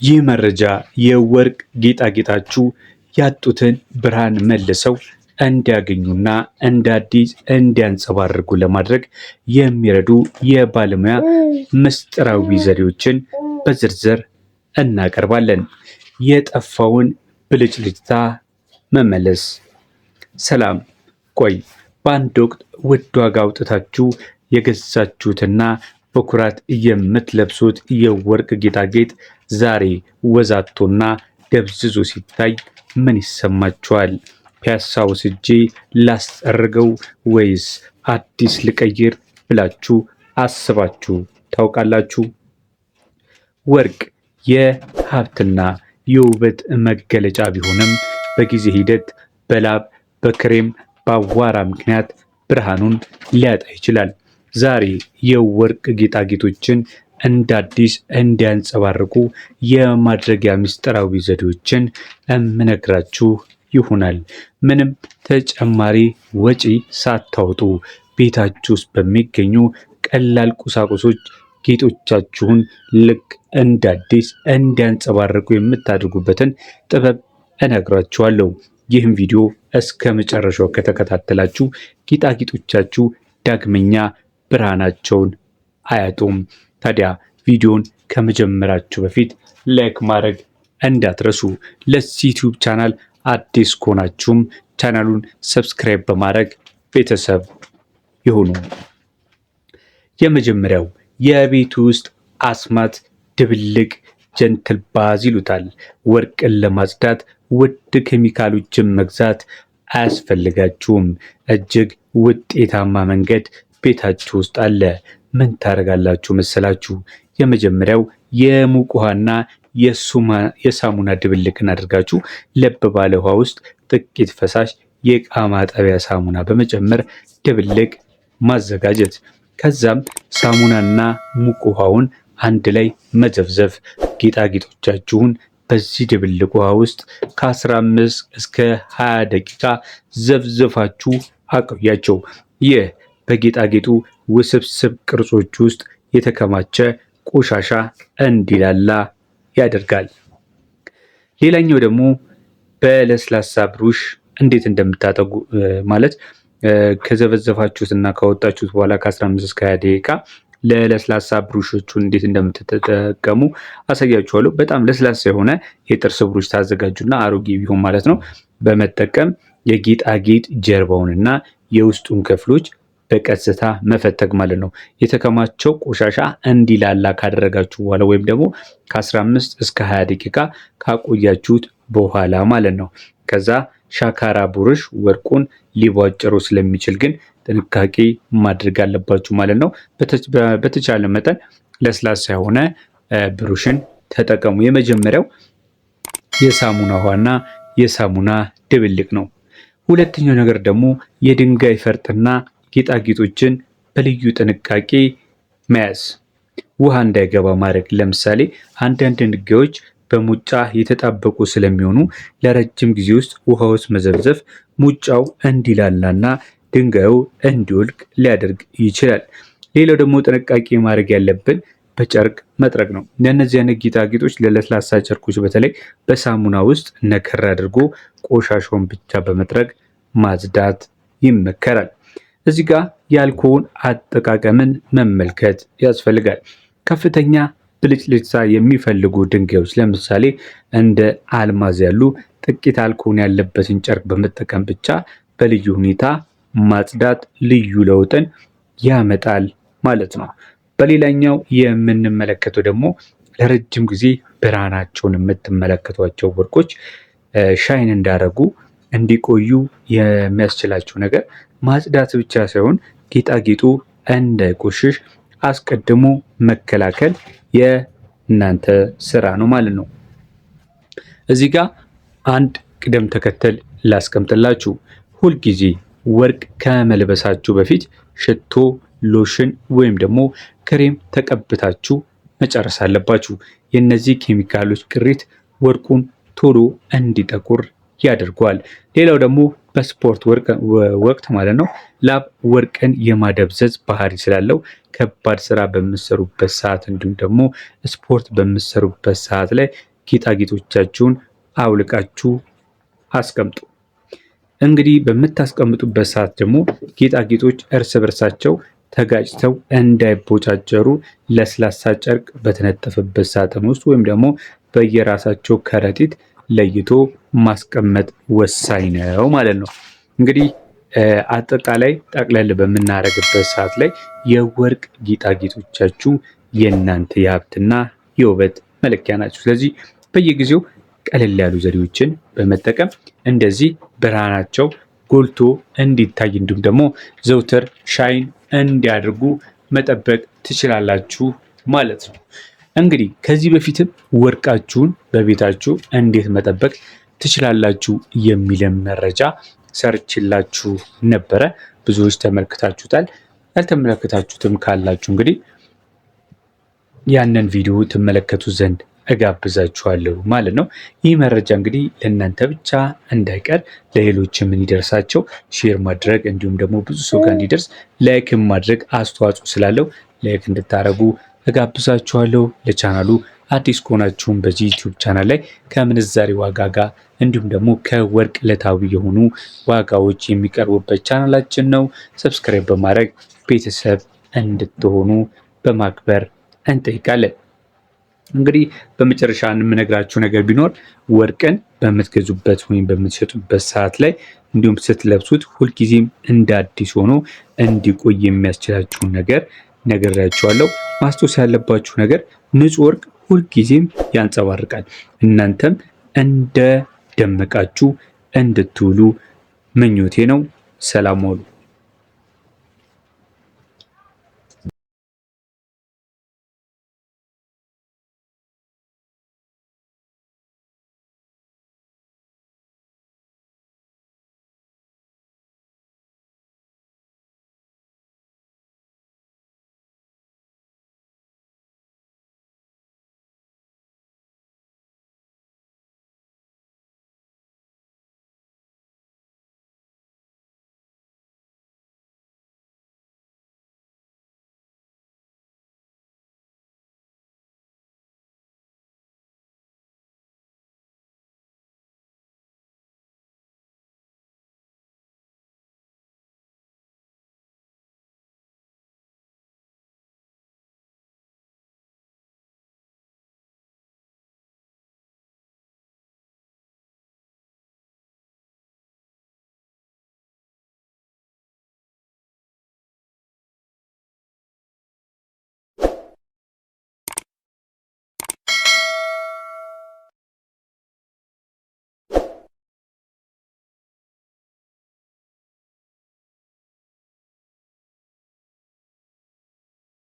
ይህ መረጃ የወርቅ ጌጣጌጣችሁ ያጡትን ብርሃን መልሰው እንዲያገኙና እንደ አዲስ እንዲያንጸባርቁ ለማድረግ የሚረዱ የባለሙያ ምስጢራዊ ዘዴዎችን በዝርዝር እናቀርባለን። የጠፋውን ብልጭልጭታ መመለስ። ሰላም ቆይ፣ በአንድ ወቅት ውድ ዋጋ አውጥታችሁ የገዛችሁትና በኩራት የምትለብሱት የወርቅ ጌጣጌጥ ዛሬ ወዛቶና ደብዝዞ ሲታይ ምን ይሰማችኋል? ፒያሳ ወስጄ ላስጠርገው ወይስ አዲስ ልቀይር ብላችሁ አስባችሁ ታውቃላችሁ? ወርቅ የሀብትና የውበት መገለጫ ቢሆንም በጊዜ ሂደት በላብ በክሬም በአቧራ ምክንያት ብርሃኑን ሊያጣ ይችላል። ዛሬ የወርቅ ጌጣጌጦችን እንደ አዲስ እንዲያንጸባርቁ የማድረጊያ ምስጢራዊ ዘዴዎችን እምነግራችሁ ይሆናል። ምንም ተጨማሪ ወጪ ሳታወጡ ቤታችሁ ውስጥ በሚገኙ ቀላል ቁሳቁሶች ጌጦቻችሁን ልክ እንደ አዲስ እንዲያንጸባርቁ የምታደርጉበትን ጥበብ እነግራችኋለሁ። ይህም ቪዲዮ እስከ መጨረሻው ከተከታተላችሁ ጌጣጌጦቻችሁ ዳግመኛ ብርሃናቸውን አያጡም። ታዲያ ቪዲዮን ከመጀመራችሁ በፊት ላይክ ማድረግ እንዳትረሱ። ለዚህ ዩቲዩብ ቻናል አዲስ ከሆናችሁም ቻናሉን ሰብስክራይብ በማድረግ ቤተሰብ ይሁኑ። የመጀመሪያው የቤት ውስጥ አስማት ድብልቅ ጀንትል ባዝ ይሉታል። ወርቅን ለማጽዳት ውድ ኬሚካሎችን መግዛት አያስፈልጋችሁም። እጅግ ውጤታማ መንገድ ቤታችሁ ውስጥ አለ። ምን ታደርጋላችሁ መሰላችሁ? የመጀመሪያው የሙቅ ውሃና የሳሙና ድብልቅን አድርጋችሁ ለብ ባለ ውሃ ውስጥ ጥቂት ፈሳሽ የዕቃ ማጠቢያ ሳሙና በመጨመር ድብልቅ ማዘጋጀት። ከዛም ሳሙናና ሙቅ ውሃውን አንድ ላይ መዘፍዘፍ። ጌጣጌጦቻችሁን በዚህ ድብልቅ ውሃ ውስጥ ከ15 እስከ 20 ደቂቃ ዘፍዘፋችሁ አቆያቸው። ይህ በጌጣጌጡ ውስብስብ ቅርጾች ውስጥ የተከማቸ ቆሻሻ እንዲላላ ያደርጋል። ሌላኛው ደግሞ በለስላሳ ብሩሽ እንዴት እንደምታጠጉ ማለት ከዘፈዘፋችሁትና ካወጣችሁት በኋላ ከ15 እስከ 20 ደቂቃ ለለስላሳ ብሩሾቹን እንዴት እንደምትጠቀሙ አሳያችኋለሁ። በጣም ለስላሳ የሆነ የጥርስ ብሩሽ ታዘጋጁና አሮጌ ቢሆን ማለት ነው በመጠቀም የጌጣጌጥ ጀርባውንና የውስጡን ክፍሎች በቀስታ መፈተግ ማለት ነው። የተከማቸው ቆሻሻ እንዲላላ ካደረጋችሁ በኋላ ወይም ደግሞ ከ15 እስከ 20 ደቂቃ ካቆያችሁት በኋላ ማለት ነው። ከዛ ሻካራ ብሩሽ ወርቁን ሊቧጭሩ ስለሚችል ግን ጥንቃቄ ማድረግ አለባችሁ ማለት ነው። በተቻለ መጠን ለስላሳ የሆነ ብሩሽን ተጠቀሙ። የመጀመሪያው የሳሙና ውሃና የሳሙና ድብልቅ ነው። ሁለተኛው ነገር ደግሞ የድንጋይ ፈርጥና ጌጣጌጦችን በልዩ ጥንቃቄ መያዝ፣ ውሃ እንዳይገባ ማድረግ። ለምሳሌ አንዳንድ ድንጋዮች በሙጫ የተጣበቁ ስለሚሆኑ ለረጅም ጊዜ ውስጥ ውሃ ውስጥ መዘፍዘፍ ሙጫው እንዲላላና ድንጋዩ እንዲወልቅ ሊያደርግ ይችላል። ሌላው ደግሞ ጥንቃቄ ማድረግ ያለብን በጨርቅ መጥረግ ነው። ለእነዚህ አይነት ጌጣጌጦች ለለስላሳ ጨርቆች በተለይ በሳሙና ውስጥ ነከር አድርጎ ቆሻሻውን ብቻ በመጥረግ ማጽዳት ይመከራል። እዚህ ጋር የአልኮል አጠቃቀምን መመልከት ያስፈልጋል። ከፍተኛ ብልጭልጭታ የሚፈልጉ ድንጋዮች ለምሳሌ እንደ አልማዝ ያሉ ጥቂት አልኮል ያለበትን ጨርቅ በመጠቀም ብቻ በልዩ ሁኔታ ማጽዳት ልዩ ለውጥን ያመጣል ማለት ነው። በሌላኛው የምንመለከተው ደግሞ ለረጅም ጊዜ ብርሃናቸውን የምትመለከቷቸው ወርቆች ሻይን እንዳደረጉ እንዲቆዩ የሚያስችላቸው ነገር ማጽዳት ብቻ ሳይሆን ጌጣጌጡ እንዳይቆሽሽ አስቀድሞ መከላከል የእናንተ ስራ ነው ማለት ነው። እዚህ ጋር አንድ ቅደም ተከተል ላስቀምጥላችሁ። ሁልጊዜ ወርቅ ከመልበሳችሁ በፊት ሽቶ፣ ሎሽን ወይም ደግሞ ክሬም ተቀብታችሁ መጨረስ አለባችሁ። የእነዚህ ኬሚካሎች ቅሪት ወርቁን ቶሎ እንዲጠቁር ያደርገዋል። ሌላው ደግሞ በስፖርት ወቅት ማለት ነው ላብ ወርቅን የማደብዘዝ ባህሪ ስላለው ከባድ ስራ በምትሰሩበት ሰዓት እንዲሁም ደግሞ ስፖርት በምትሰሩበት ሰዓት ላይ ጌጣጌጦቻችሁን አውልቃችሁ አስቀምጡ። እንግዲህ በምታስቀምጡበት ሰዓት ደግሞ ጌጣጌጦች እርስ በርሳቸው ተጋጭተው እንዳይቦጫጨሩ ለስላሳ ጨርቅ በተነጠፈበት ሳጥን ውስጥ ወይም ደግሞ በየራሳቸው ከረጢት ለይቶ ማስቀመጥ ወሳኝ ነው ማለት ነው። እንግዲህ አጠቃላይ ጠቅለል በምናደርግበት ሰዓት ላይ የወርቅ ጌጣጌጦቻችሁ የእናንተ የሀብትና የውበት መለኪያ ናቸው። ስለዚህ በየጊዜው ቀለል ያሉ ዘዴዎችን በመጠቀም እንደዚህ ብርሃናቸው ጎልቶ እንዲታይ እንዲሁም ደግሞ ዘውትር ሻይን እንዲያደርጉ መጠበቅ ትችላላችሁ ማለት ነው። እንግዲህ ከዚህ በፊትም ወርቃችሁን በቤታችሁ እንዴት መጠበቅ ትችላላችሁ የሚልን መረጃ ሰርችላችሁ ነበረ። ብዙዎች ተመልክታችሁታል። ያልተመለከታችሁትም ካላችሁ እንግዲህ ያንን ቪዲዮ ትመለከቱ ዘንድ እጋብዛችኋለሁ ማለት ነው። ይህ መረጃ እንግዲህ ለእናንተ ብቻ እንዳይቀር ለሌሎችም እንዲደርሳቸው ሼር ማድረግ እንዲሁም ደግሞ ብዙ ሰው ጋር እንዲደርስ ላይክ ማድረግ አስተዋጽኦ ስላለው ላይክ እንድታደርጉ እጋብዛችኋለሁ። ለቻናሉ አዲስ ከሆናችሁም በዚህ ዩቲዩብ ቻናል ላይ ከምንዛሬ ዋጋ ጋር እንዲሁም ደግሞ ከወርቅ ዕለታዊ የሆኑ ዋጋዎች የሚቀርቡበት ቻናላችን ነው። ሰብስክራይብ በማድረግ ቤተሰብ እንድትሆኑ በማክበር እንጠይቃለን። እንግዲህ በመጨረሻ የምነግራችሁ ነገር ቢኖር ወርቅን በምትገዙበት ወይም በምትሸጡበት ሰዓት ላይ እንዲሁም ስትለብሱት ሁልጊዜም እንደ አዲስ ሆኖ እንዲቆይ የሚያስችላችሁን ነገር ነግሬያችኋለሁ። ማስታወስ ያለባችሁ ነገር ንጹህ ወርቅ ሁልጊዜም ያንጸባርቃል። እናንተም እንደ ደመቃችሁ እንድትውሉ ምኞቴ ነው። ሰላም ዋሉ።